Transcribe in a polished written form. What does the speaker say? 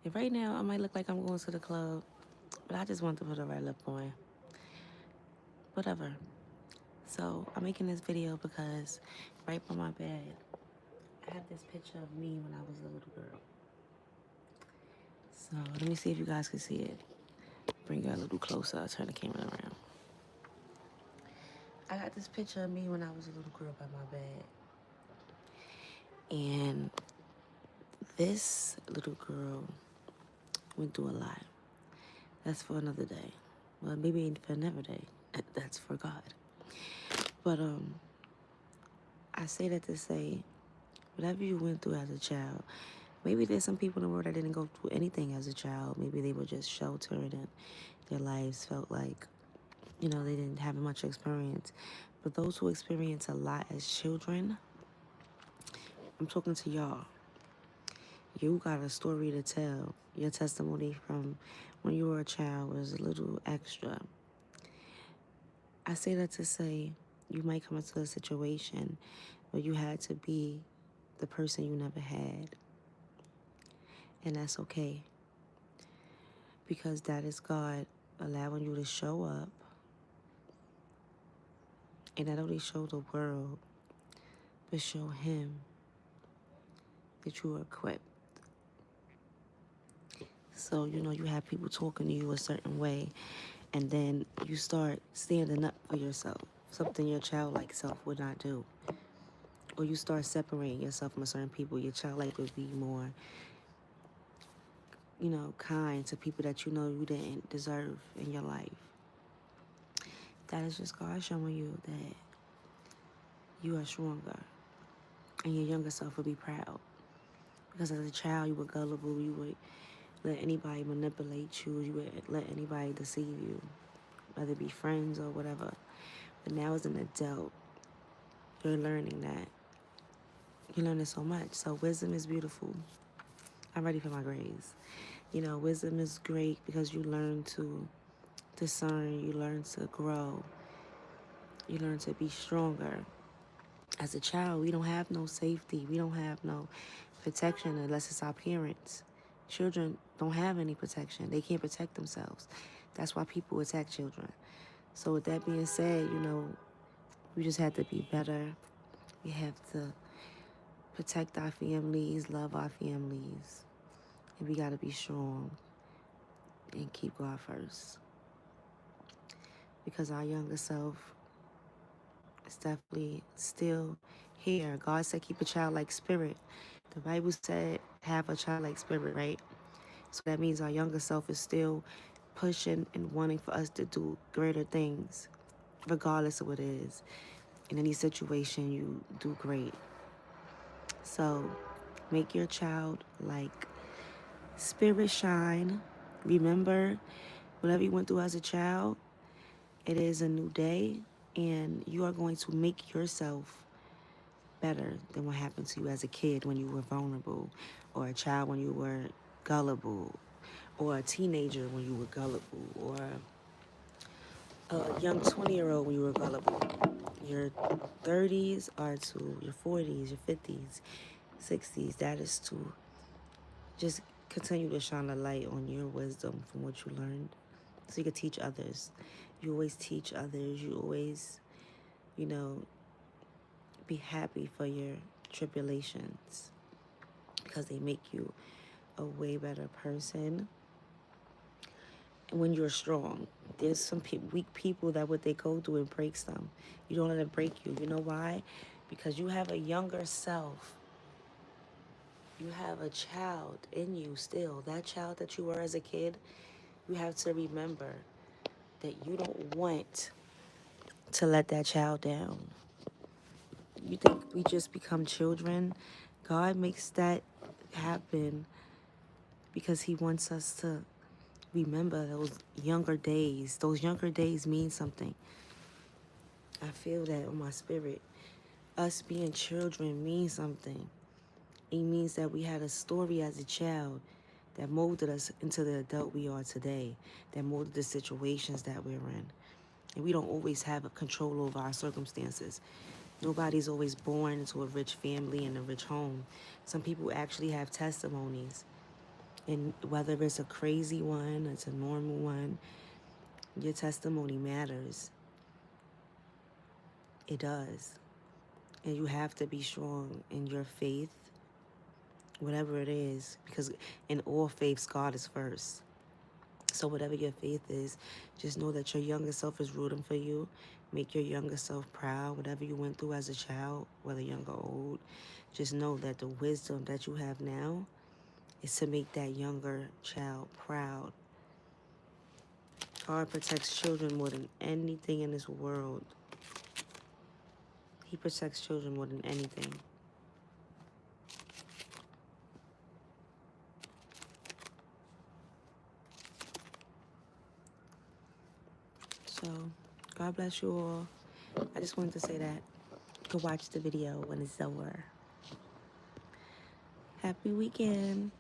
And right now, I might look like I'm going to the club, but I just want to put a red lip on. Whatever. So I'm making this video because right by my bed, I have this picture of me when I was a little girl. So let me see if you guys can see it. Bring it a little closer. I'll turn the camera around. I got this picture of me when I was a little girl by my bed. And this little girl went through a lot. That's for another day. Well, maybe ain't for another day. That's for God. But I say that to say, whatever you went through as a child, maybe there's some people in the world that didn't go through anything as a child. Maybe they were just sheltered and their lives felt like, they didn't have much experience. But those who experience a lot as children, I'm talking to y'all. You got a story to tell. Your testimony from when you were a child was a little extra. I say that to say you might come into a situation where you had to be the person you never had. And that's okay. Because that is God allowing you to show up and not only show the world, but show Him that you are equipped. So, you have people talking to you a certain way, and then you start standing up for yourself, something your childlike self would not do. Or you start separating yourself from certain people. Your childlike would be more, kind to people that you didn't deserve in your life. That is just God showing you that you are stronger, and your younger self will be proud. Because as a child, you were gullible. You would let anybody manipulate you. You would let anybody deceive you, whether it be friends or whatever. But now as an adult, you're learning that. You're learning so much. So wisdom is beautiful. I'm ready for my grades. Wisdom is great because you learn to discern. You learn to grow. You learn to be stronger. As a child, we don't have no safety. We don't have no protection unless it's our parents. Children don't have any protection. They can't protect themselves. That's why people attack children. So with that being said, we just have to be better. We have to protect our families, love our families, and we got to be strong and keep God first. Because our younger self is definitely still here. God said keep a childlike spirit. The Bible said have a childlike spirit, right? So that means our younger self is still pushing and wanting for us to do greater things, regardless of what it is. In any situation, you do great. So make your child like spirit shine. Remember, whatever you went through as a child, it is a new day, and you are going to make yourself better than what happened to you as a kid when you were vulnerable, or a child when you were gullible, or a teenager when you were gullible, or a young 20-year-old when you were gullible. Your 30s are to your 40s, your 50s, 60s. That is to just continue to shine a light on your wisdom from what you learned so you can teach others. You always teach others. You always, you know, be happy for your tribulations because they make you a way better person when you're strong. There's some weak people that what they go through, it breaks them. You don't let it break you. You know why? Because you have a younger self. You have a child in you still. That child that you were as a kid, you have to remember that you don't want to let that child down. You think we just become children? God makes that happen because He wants us to remember those younger days. Those younger days mean something. I feel that on my spirit. Us being children means something. It means that we had a story as a child that molded us into the adult we are today, that molded the situations that we're in. And we don't always have a control over our circumstances. Nobody's always born into a rich family and a rich home. Some people actually have testimonies And whether it's a crazy one, it's a normal one, your testimony matters. It does. And you have to be strong in your faith, whatever it is, because in all faiths, God is first. So whatever your faith is, just know that your younger self is rooting for you. Make your younger self proud. Whatever you went through as a child, whether young or old, just know that the wisdom that you have now is to make that younger child proud. God protects children more than anything in this world. He protects children more than anything. So, God bless you all. I just wanted to say that. Go watch the video when it's over. Happy weekend.